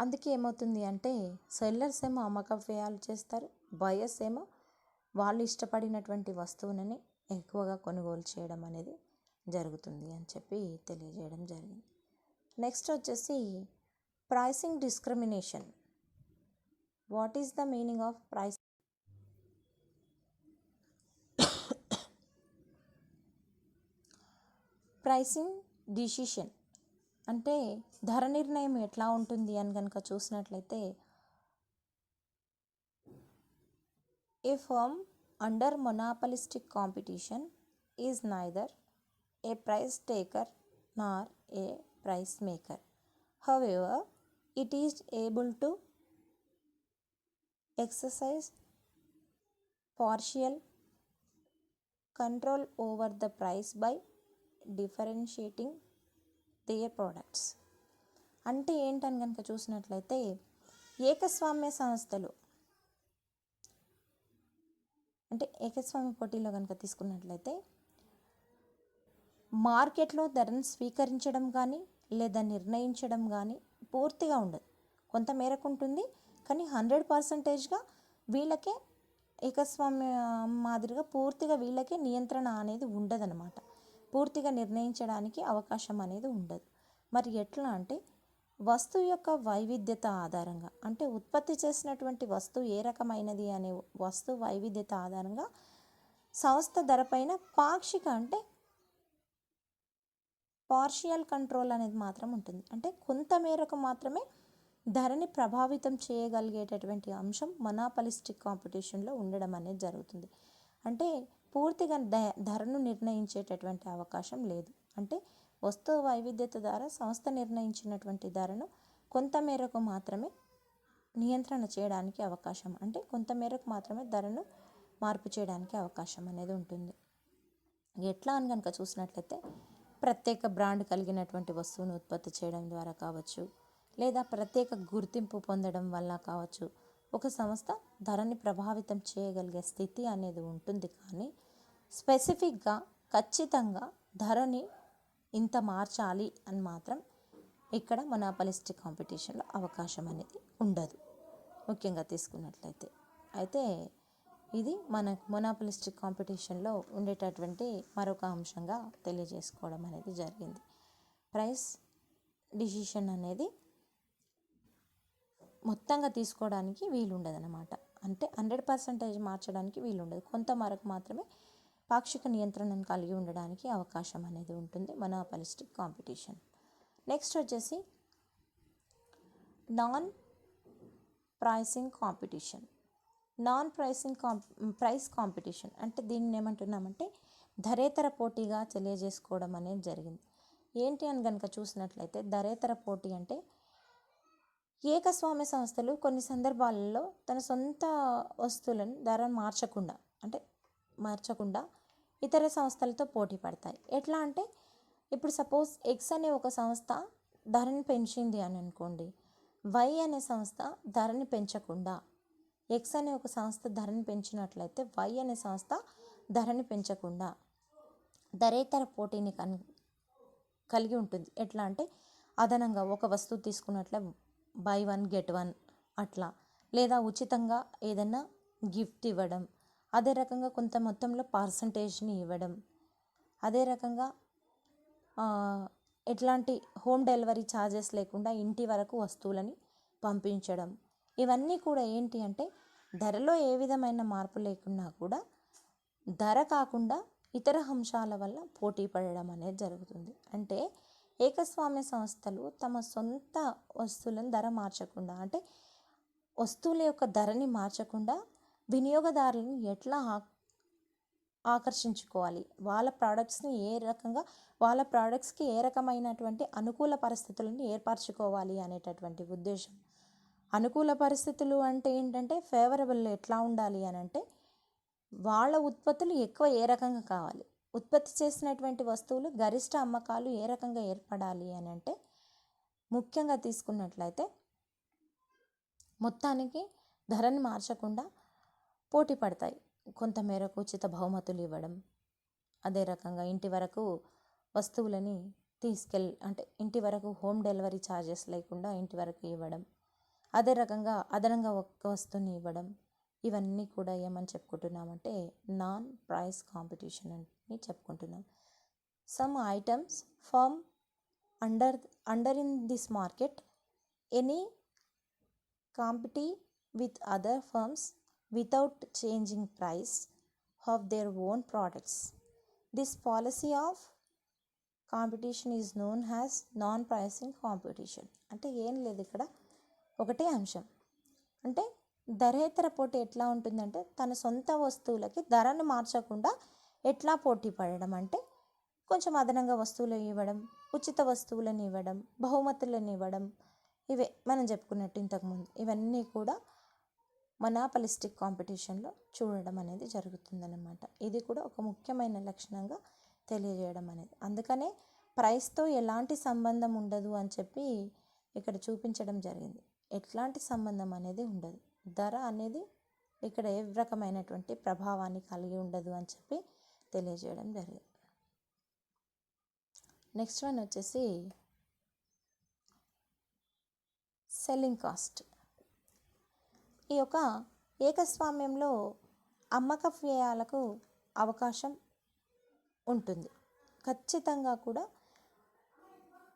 అందుకే ఏమవుతుంది అంటే సెల్లర్స్ ఏమో అమ్మక వ్యయాలు చేస్తారు, బయర్స్ ఏమో వాళ్ళు ఇష్టపడినటువంటి వస్తువులని ఎక్కువగా కొనుగోలు చేయడం అనేది జరుగుతుంది అని చెప్పి తెలియజేయడం జరిగింది. నెక్స్ట్ వచ్చేసి pricing discrimination. What is the meaning of price? Pricing decision అంటే ధర నిర్ణయం ఎట్లా ఉంటుంది అని కనుక చూసినట్లయితే a firm under monopolistic competition is neither a price taker nor a price maker. However it is able to exercise partial control over the price by differentiating their products. అంటే ఏంటని కనుక చూసినట్లయితే ఏకస్వామ్య సంస్థలు అంటే ఏకస్వామ్య పోటీలో కనుక తీసుకున్నట్లయితే మార్కెట్లో ధరను స్వీకరించడం కానీ లేదా నిర్ణయించడం కానీ పూర్తిగా ఉండదు. కొంత మేరకు ఉంటుంది కానీ 100%గా వీళ్ళకే ఏకస్వామ్య మాదిరిగా పూర్తిగా వీళ్ళకే నియంత్రణ అనేది ఉండదన్నమాట. పూర్తిగా నిర్ణయించడానికి అవకాశం అనేది ఉండదు. మరి ఎట్లా అంటే వస్తువు యొక్క వైవిధ్యత ఆధారంగా అంటే ఉత్పత్తి చేసినటువంటి వస్తువు ఏ రకమైనది అనే వస్తువు వైవిధ్యత ఆధారంగా సంస్థ ధరపైన పాక్షిక అంటే పార్షియల్ కంట్రోల్ అనేది మాత్రం ఉంటుంది. అంటే కొంత మేరకు మాత్రమే ధరని ప్రభావితం చేయగలిగేటటువంటి అంశం మొనాపలిస్టిక్ కాంపిటీషన్లో ఉండడం అనేది జరుగుతుంది. అంటే పూర్తిగా ధరను నిర్ణయించేటటువంటి అవకాశం లేదు. అంటే వస్తువు వైవిధ్యత ద్వారా సంస్థ నిర్ణయించినటువంటి ధరను కొంత మేరకు మాత్రమే నియంత్రణ చేయడానికి అవకాశం, అంటే కొంత మేరకు మాత్రమే ధరను మార్పు చేయడానికి అవకాశం అనేది ఉంటుంది. ఎట్లా అని కనుక చూసినట్లయితే ప్రత్యేక బ్రాండ్ కలిగినటువంటి వస్తువును ఉత్పత్తి చేయడం ద్వారా కావచ్చు, లేదా ప్రత్యేక గుర్తింపు పొందడం వల్ల కావచ్చు, ఒక సంస్థ ధరని ప్రభావితం చేయగలిగే స్థితి అనేది ఉంటుంది. కానీ స్పెసిఫిక్గా ఖచ్చితంగా ధరని ఇంత మార్చాలి అని మాత్రం ఇక్కడ మొనాపలిస్టిక్ కాంపిటీషన్లో అవకాశం అనేది ఉండదు, ముఖ్యంగా తీసుకున్నట్లయితే. అయితే ఇది మన మొనాపలిస్టిక్ కాంపిటీషన్లో ఉండేటటువంటి మరొక అంశంగా తెలియజేసుకోవడం అనేది జరిగింది. ప్రైస్ డిసిషన్ అనేది మొత్తంగా తీసుకోవడానికి వీలుండదు అన్నమాట. అంటే 100% మార్చడానికి వీలుండదు, కొంత మేరకు మాత్రమే పాక్షిక నియంత్రణను కలిగి ఉండడానికి అవకాశం అనేది ఉంటుంది మొనాపలిస్టిక్ కాంపిటీషన్. నెక్స్ట్ వచ్చేసి non pricing competition. Price competition అంటే దీన్ని ఏమంటున్నామంటే ధరేతర పోటీగా తెలియజేసుకోవడం అనేది జరిగింది. ఏంటి అని కనుక చూసినట్లయితే ధరేతర పోటీ అంటే ఏకస్వామ్య సంస్థలు కొన్ని సందర్భాలలో తన సొంత వస్తువులను ధరను మార్చకుండా ఇతర సంస్థలతో పోటీ పడతాయి. ఎట్లా అంటే ఇప్పుడు సపోజ్ ఎక్స్ అనే ఒక సంస్థ ధరని పెంచింది అని అనుకోండి, వై అనే సంస్థ ధరని పెంచకుండా, ఎక్స్ అనే ఒక సంస్థ ధరని పెంచినట్లయితే వై అనే సంస్థ ధరని పెంచకుండా ధరేతర పోటీని కలిగి ఉంటుంది. ఎట్లా అంటే అదనంగా ఒక వస్తువు తీసుకున్నట్లే బై 1 get 1 అట్లా, లేదా ఉచితంగా ఏదైనా గిఫ్ట్ ఇవ్వడం, అదే రకంగా కొంత మొత్తంలో పర్సంటేజ్ని ఇవ్వడం, అదే రకంగా ఎట్లాంటి హోమ్ డెలివరీ ఛార్జెస్ లేకుండా ఇంటి వరకు వస్తువులని పంపించడం. ఇవన్నీ కూడా ఏంటి అంటే ధరలో ఏ విధమైన మార్పు లేకున్నా కూడా ధర కాకుండా ఇతర అంశాల వల్ల పోటీ పడడం అనేది జరుగుతుంది. అంటే ఏకస్వామ్య సంస్థలు తమ సొంత వస్తువులను ధర మార్చకుండా, అంటే వస్తువుల యొక్క ధరని మార్చకుండా వినియోగదారులను ఎట్లా ఆకర్షించుకోవాలి, వాళ్ళ ప్రోడక్ట్స్కి ఏ రకమైనటువంటి అనుకూల పరిస్థితులను ఏర్పరచుకోవాలి అనేటటువంటి ఉద్దేశం. అనుకూల పరిస్థితులు అంటే ఏంటంటే ఫేవరబుల్ ఎట్లా ఉండాలి అని అంటే వాళ్ళ ఉత్పత్తులు ఎక్కువ ఏ రకంగా కావాలి, ఉత్పత్తి చేసినటువంటి వస్తువులు గరిష్ట అమ్మకాలు ఏ రకంగా ఏర్పడాలి అని అంటే ముఖ్యంగా తీసుకున్నట్లయితే మొత్తానికి ధరని మార్చకుండా పోటీ పడతాయి. కొంతమేరకు ఉచిత బహుమతులు ఇవ్వడం, అదే రకంగా ఇంటి వరకు వస్తువులని అంటే ఇంటి వరకు హోమ్ డెలివరీ ఛార్జెస్ లేకుండా ఇంటి వరకు ఇవ్వడం, అదే రకంగా అదనంగా ఒక్క వస్తువుని ఇవ్వడం, ఇవన్నీ కూడా ఏమని చెప్పుకుంటున్నామంటే నాన్ ప్రైస్ కాంపిటీషన్ అని చెప్పుకుంటున్నాం. Some items firm under in this market any compete with other firms without changing price of their own products. This policy of competition is known as non-pricing competition. అంటే ఏం లేదు, ఇక్కడ ఒకటే అంశం. అంటే ధరేతర పోటీ ఎట్లా ఉంటుందంటే తన సొంత వస్తువులకి ధరను మార్చకుండా ఎట్లా పోటీ పడడం అంటే కొంచెం అదనంగా వస్తువులు ఇవ్వడం, ఉచిత వస్తువులను ఇవ్వడం, బహుమతులను ఇవ్వడం, ఇవే మనం చెప్పుకున్నట్టు ఇంతకుముందు ఇవన్నీ కూడా మొనాపలిస్టిక్ కాంపిటీషన్లో చూడడం అనేది జరుగుతుందన్నమాట. ఇది కూడా ఒక ముఖ్యమైన లక్షణంగా తెలియజేయడం అనేది. అందుకనే ప్రైస్తో ఎలాంటి సంబంధం ఉండదు అని చెప్పి ఇక్కడ చూపించడం జరిగింది. ఎట్లాంటి సంబంధం అనేది ఉండదు, ధర అనేది ఇక్కడ ఏ రకమైనటువంటి ప్రభావాన్ని కలిగి ఉండదు అని చెప్పి తెలియజేయడం జరిగింది. నెక్స్ట్ వన్ వచ్చేసి సెల్లింగ్ కాస్ట్. ఈ యొక్క ఏకస్వామ్యంలో అమ్మక వ్యయాలకు అవకాశం ఉంటుంది. ఖచ్చితంగా కూడా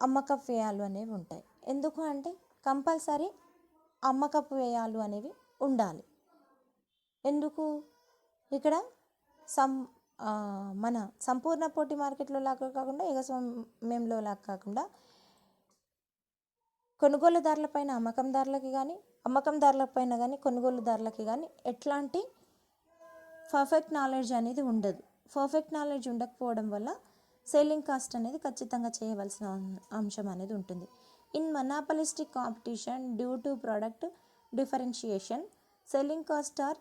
అమ్మక వ్యయాలు అనేవి ఉంటాయి. ఎందుకు అంటే కంపల్సరీ అమ్మకపు వ్యయాలు అనేవి ఉండాలి. ఎందుకు ఇక్కడ మన సంపూర్ణ పోటీ మార్కెట్లో లాగా కాకుండా ఏకస్వామ్యంలో లాగా కాకుండా కొనుగోలుదారులపైన అమ్మకందారులకి కానీ, అమ్మకందారులపైన కానీ కొనుగోలుదారులకి కానీ ఎట్లాంటి పర్ఫెక్ట్ నాలెడ్జ్ అనేది ఉండదు. పర్ఫెక్ట్ నాలెడ్జ్ ఉండకపోవడం వల్ల సెల్లింగ్ కాస్ట్ అనేది ఖచ్చితంగా చేయవలసిన అంశం అనేది ఉంటుంది. In monopolistic competition due to product differentiation selling cost are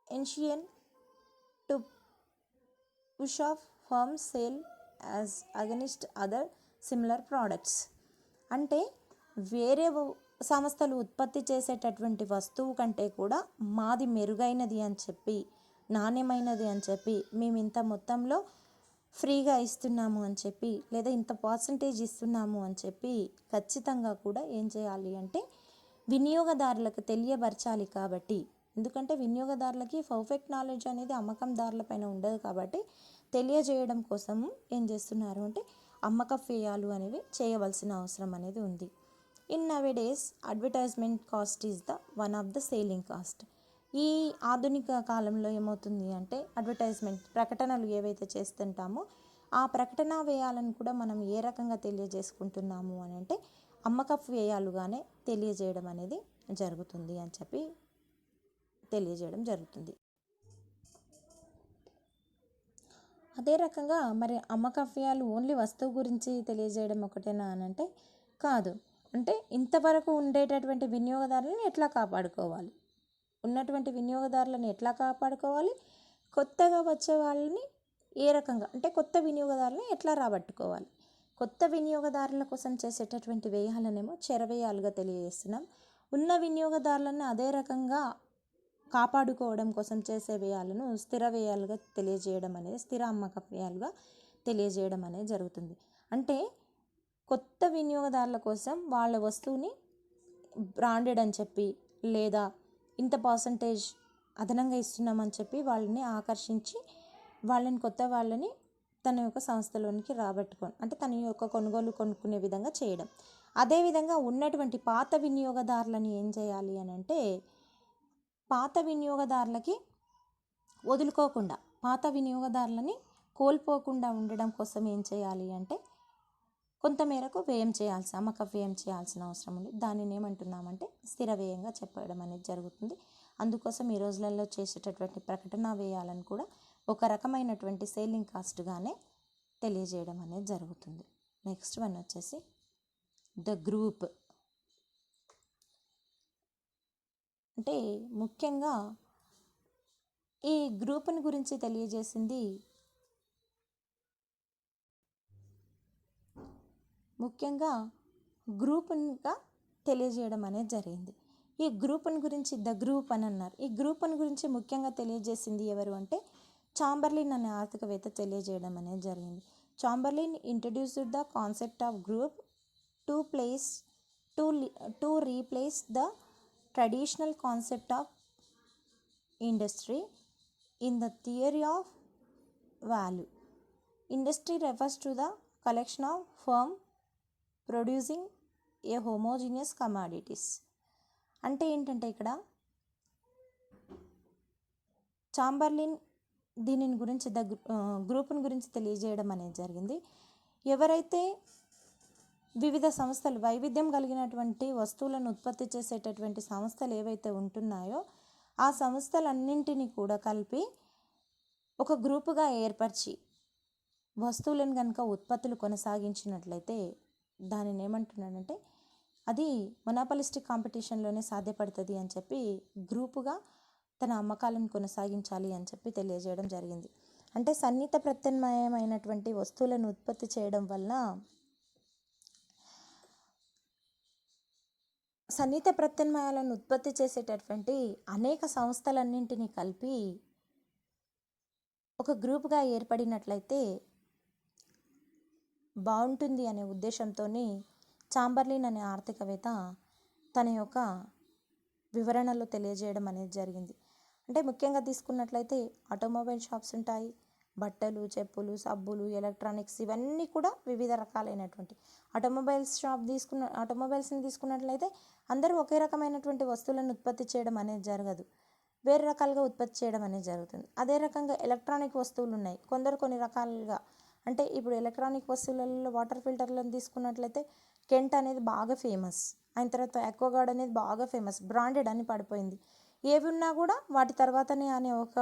essential to push off firms sale as against other similar products. అంటే వేరే సంస్థలు ఉత్పత్తి చేసేటటువంటి వస్తువు కంటే కూడా మాది మెరుగైనది అని చెప్పి, నాణ్యమైనది అని చెప్పి, మేము ఇంత మొత్తంలో ఫ్రీగా ఇస్తున్నాము అని చెప్పి, లేదా ఇంత పర్సంటేజ్ ఇస్తున్నాము అని చెప్పి ఖచ్చితంగా కూడా ఏం చేయాలి అంటే వినియోగదారులకు తెలియపరచాలి. కాబట్టి ఎందుకంటే వినియోగదారులకి పర్ఫెక్ట్ నాలెడ్జ్ అనేది అమ్మకందారుల పైన ఉండదు. కాబట్టి తెలియజేయడం కోసం ఏం చేస్తున్నారు అంటే అమ్మక వ్యయాలు అనేవి చేయవలసిన అవసరం అనేది ఉంది. In nowadays advertisement cost is the one of the selling cost. ఈ ఆధునిక కాలంలో ఏమవుతుంది అంటే అడ్వర్టైజ్మెంట్ ప్రకటనలు ఏవైతే చేస్తుంటామో ఆ ప్రకటన వ్యయాలను కూడా మనం ఏ రకంగా తెలియజేసుకుంటున్నాము అని అంటే అమ్మక వ్యయాలుగానే తెలియజేయడం అనేది జరుగుతుంది అని చెప్పి తెలియజేయడం జరుగుతుంది. అదే రకంగా మరి అమ్మక వ్యయాలు ఓన్లీ వస్తువు గురించి తెలియజేయడం ఒకటేనా అని అంటే కాదు. అంటే ఇంతవరకు ఉండేటటువంటి వినియోగదారులను ఎట్లా కాపాడుకోవాలి, ఉన్నటువంటి వినియోగదారులను ఎట్లా కాపాడుకోవాలి, కొత్తగా వచ్చే వాళ్ళని ఏ రకంగా అంటే కొత్త వినియోగదారులను ఎట్లా రాబట్టుకోవాలి, కొత్త వినియోగదారుల కోసం చేసేటటువంటి వ్యయాలనేమో చెరవేయాలుగా తెలియజేస్తున్నాం. ఉన్న వినియోగదారులను అదే రకంగా కాపాడుకోవడం కోసం చేసే వ్యయాలను స్థిర వ్యయాలుగా తెలియజేయడం అనేది, స్థిర అమ్మక వ్యయాలుగా తెలియజేయడం అనేది జరుగుతుంది. అంటే కొత్త వినియోగదారుల కోసం వాళ్ళ వస్తువుని బ్రాండెడ్ అని చెప్పి, లేదా ఇంత పర్సంటేజ్ అదనంగా ఇస్తున్నామని చెప్పి వాళ్ళని ఆకర్షించి వాళ్ళని కొత్త వాళ్ళని తన యొక్క సంస్థలోనికి రాబట్టుకొని అంటే తన యొక్క కొనుక్కునే విధంగా చేయడం. అదేవిధంగా ఉన్నటువంటి పాత వినియోగదారులను ఏం చేయాలి అని అంటే పాత వినియోగదారులకి వదులుకోకుండా, పాత వినియోగదారులని కోల్పోకుండా ఉండడం కోసం ఏం చేయాలి అంటే కొంతమేరకు అమ్మక వ్యయం చేయాల్సిన అవసరం ఉంది. దానిని ఏమంటున్నామంటే స్థిర వ్యయంగా చెప్పడం అనేది జరుగుతుంది. అందుకోసం ఈ రోజులలో చేసేటటువంటి ప్రకటన వ్యయాలను కూడా ఒక రకమైనటువంటి సేలింగ్ కాస్ట్గానే తెలియజేయడం అనేది జరుగుతుంది. నెక్స్ట్ వన్ వచ్చేసి ద గ్రూప్. అంటే ముఖ్యంగా ఈ గ్రూప్ని గురించి తెలియజేసింది ముఖ్యంగా గ్రూప్గా తెలియజేయడం అనేది జరిగింది. ఈ గ్రూప్ని గురించి ద గ్రూప్ అని అన్నారు. ఈ గ్రూప్ని గురించి ముఖ్యంగా తెలియజేసింది ఎవరు అంటే చాంబర్లిన్ అనే ఆర్థికవేత్త తెలియజేయడం అనేది జరిగింది. Chamberlin introduced the concept of group to replace the traditional concept of industry in the theory of value. Industry refers to the collection of firm producing a homogeneous commodities. అంటే ఏంటంటే ఇక్కడ చాంబర్లిన్ దీనిని గురించి గ్రూప్ని గురించి తెలియజేయడం అనేది జరిగింది. ఎవరైతే వివిధ సంస్థలు వైవిధ్యం కలిగినటువంటి వస్తువులను ఉత్పత్తి చేసేటటువంటి సంస్థలు ఏవైతే ఉంటున్నాయో ఆ సంస్థలన్నింటినీ కూడా కలిపి ఒక గ్రూపుగా ఏర్పరిచి వస్తువులను కనుక ఉత్పత్తులు కొనసాగించినట్లయితే దానిని ఏమంటున్నాడంటే అది మొనాపలిస్టిక్ కాంపిటీషన్లోనే సాధ్యపడుతుంది అని చెప్పి గ్రూపుగా తన అమ్మకాలను కొనసాగించాలి అని చెప్పి తెలియజేయడం జరిగింది. అంటే సన్నిహిత ప్రత్యామ్నాయమైనటువంటి వస్తువులను ఉత్పత్తి చేయడం వల్ల సన్నిహిత ప్రత్యామ్నాయాలను ఉత్పత్తి చేసేటటువంటి అనేక సంస్థలన్నింటినీ కలిపి ఒక గ్రూప్గా ఏర్పడినట్లయితే బాగుంటుంది అనే ఉద్దేశంతో చాంబర్లిన్ అనే ఆర్థికవేత్త తన యొక్క వివరణలో తెలియజేయడం అనేది జరిగింది. అంటే ముఖ్యంగా తీసుకున్నట్లయితే ఆటోమొబైల్ షాప్స్ ఉంటాయి, బట్టలు, చెప్పులు, సబ్బులు, ఎలక్ట్రానిక్స్ ఇవన్నీ కూడా వివిధ రకాలైనటువంటి ఆటోమొబైల్స్ని తీసుకున్నట్లయితే అందరూ ఒకే రకమైనటువంటి వస్తువులను ఉత్పత్తి చేయడం అనేది జరగదు, వేరే రకాలుగా ఉత్పత్తి చేయడం అనేది జరుగుతుంది. అదే రకంగా ఎలక్ట్రానిక్ వస్తువులు ఉన్నాయి, కొందరు కొన్ని రకాలుగా అంటే ఇప్పుడు ఎలక్ట్రానిక్ వస్తువులలో వాటర్ ఫిల్టర్లను తీసుకున్నట్లయితే కెంట్ అనేది బాగా ఫేమస్, అయిన తర్వాత ఎక్వాగార్డ్ అనేది బాగా ఫేమస్, బ్రాండెడ్ అని పడిపోయింది. ఏవి ఉన్నా కూడా వాటి తర్వాతనే అనే ఒక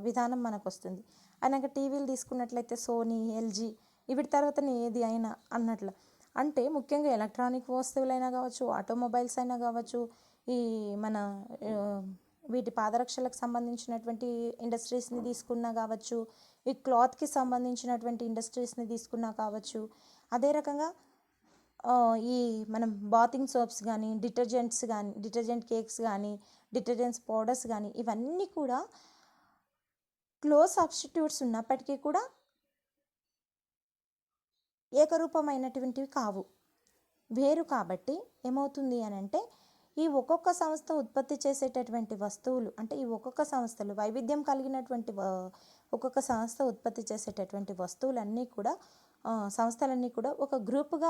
విధానం మనకు వస్తుంది. అలాగే టీవీలు తీసుకున్నట్లయితే సోనీ, ఎల్జీ, వీటి తర్వాతనే ఏది అయినా అన్నట్లు. అంటే ముఖ్యంగా ఎలక్ట్రానిక్ వస్తువులైనా కావచ్చు, ఆటోమొబైల్స్ అయినా కావచ్చు, ఈ మన వీటి పాదరక్షలకు సంబంధించినటువంటి ఇండస్ట్రీస్ని తీసుకున్నా కావచ్చు, ఈ క్లాత్కి సంబంధించినటువంటి ఇండస్ట్రీస్ని తీసుకున్నా కావచ్చు, అదే రకంగా ఈ మనం బాతింగ్ సోప్స్ కానీ, డిటర్జెంట్ కేక్స్ కానీ, డిటర్జెంట్స్ పౌడర్స్ కానీ, ఇవన్నీ కూడా క్లోజ్ సబ్స్టిట్యూట్స్ ఉన్నప్పటికీ కూడా ఏకరూపమైనటువంటివి కావు, వేరు. కాబట్టి ఏమవుతుంది అని అంటే ఈ ఒక్కొక్క సంస్థ ఉత్పత్తి చేసేటటువంటి వస్తువులు, అంటే ఈ ఒక్కొక్క సంస్థలు వైవిధ్యం కలిగినటువంటి ఒక్కొక్క సంస్థ ఉత్పత్తి చేసేటటువంటి వస్తువులన్నీ కూడా సంస్థలన్నీ కూడా ఒక గ్రూపుగా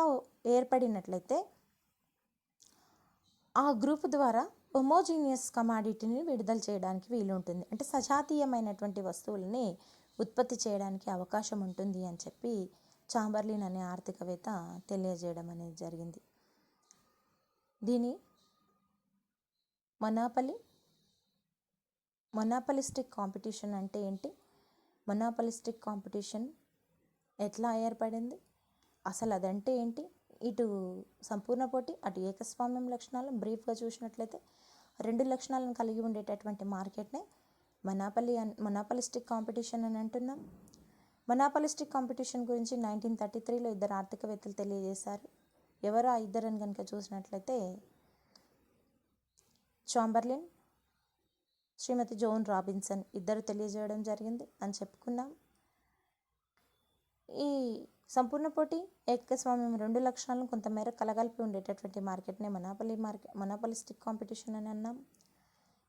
ఏర్పడినట్లయితే ఆ గ్రూప్ ద్వారా హోమోజీనియస్ కమాడిటీని విడుదల చేయడానికి వీలుంటుంది. అంటే సజాతీయమైనటువంటి వస్తువులని ఉత్పత్తి చేయడానికి అవకాశం ఉంటుంది అని చెప్పి చాంబర్లిన్ అనే ఆర్థికవేత్త తెలియజేయడం అనేది జరిగింది. దీని మొనాపలిస్టిక్ కాంపిటీషన్ అంటే ఏంటి, మొనాపలిస్టిక్ కాంపిటీషన్ ఎట్లా ఏర్పడింది, అసలు అదంటే ఏంటి, ఇటు సంపూర్ణ పోటీ, అటు ఏకస్వామ్యం లక్షణాలను బ్రీఫ్గా చూసినట్లయితే 2 లక్షణాలను కలిగి ఉండేటటువంటి మార్కెట్నే మొనాపలిస్టిక్ కాంపిటీషన్ అని అంటున్నాం. మొనాపలిస్టిక్ కాంపిటీషన్ గురించి 1933లో 2 ఆర్థికవేత్తలు తెలియజేశారు. ఎవరు ఆ ఇద్దరని కనుక చూసినట్లయితే చాంబర్లిన్, శ్రీమతి జోన్ రాబిన్సన్ ఇద్దరు తెలియజేయడం జరిగింది అని చెప్పుకున్నాం. ఈ సంపూర్ణ పోటీ, ఏకస్వామ్యం 2 లక్షణాలను కొంతమేర కలగలిపి ఉండేటటువంటి మార్కెట్నే మొనాపలిస్టిక్ కాంపిటీషన్ అని అన్నాం.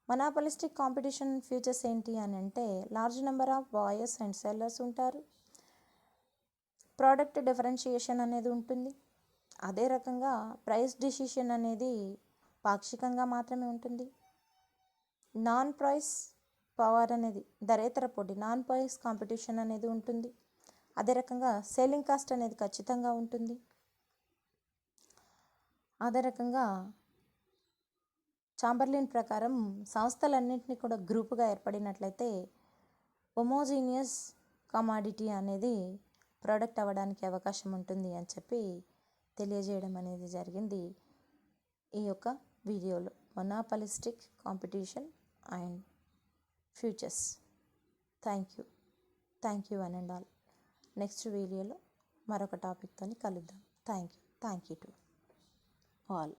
మొనాపలిస్టిక్ కాంపిటీషన్ ఫ్యూచర్స్ ఏంటి అని అంటే large number of buyers and sellers ఉంటారు, ప్రోడక్ట్ డిఫరెన్షియేషన్ అనేది ఉంటుంది, అదే రకంగా ప్రైస్ డిసిషన్ అనేది పాక్షికంగా మాత్రమే ఉంటుంది, నాన్ ప్రైస్ పవర్ అనేది ధరేతర పోటీ, నాన్ ప్రైస్ కాంపిటీషన్ అనేది ఉంటుంది, అదే రకంగా సేలింగ్ కాస్ట్ అనేది ఖచ్చితంగా ఉంటుంది. అదే రకంగా చాంబర్లిన్ ప్రకారం సంస్థలన్నింటినీ కూడా గ్రూపుగా ఏర్పడినట్లయితే హోమోజీనియస్ కమాడిటీ అనేది ప్రోడక్ట్ అవ్వడానికి అవకాశం ఉంటుంది అని చెప్పి తెలియజేయడం అనేది జరిగింది ఈ యొక్క వీడియోలో. Monopolistic competition and futures. Thank you one and all. Next వీడియోలో మరొక టాపిక్తో కలుద్దాం. Thank you to all.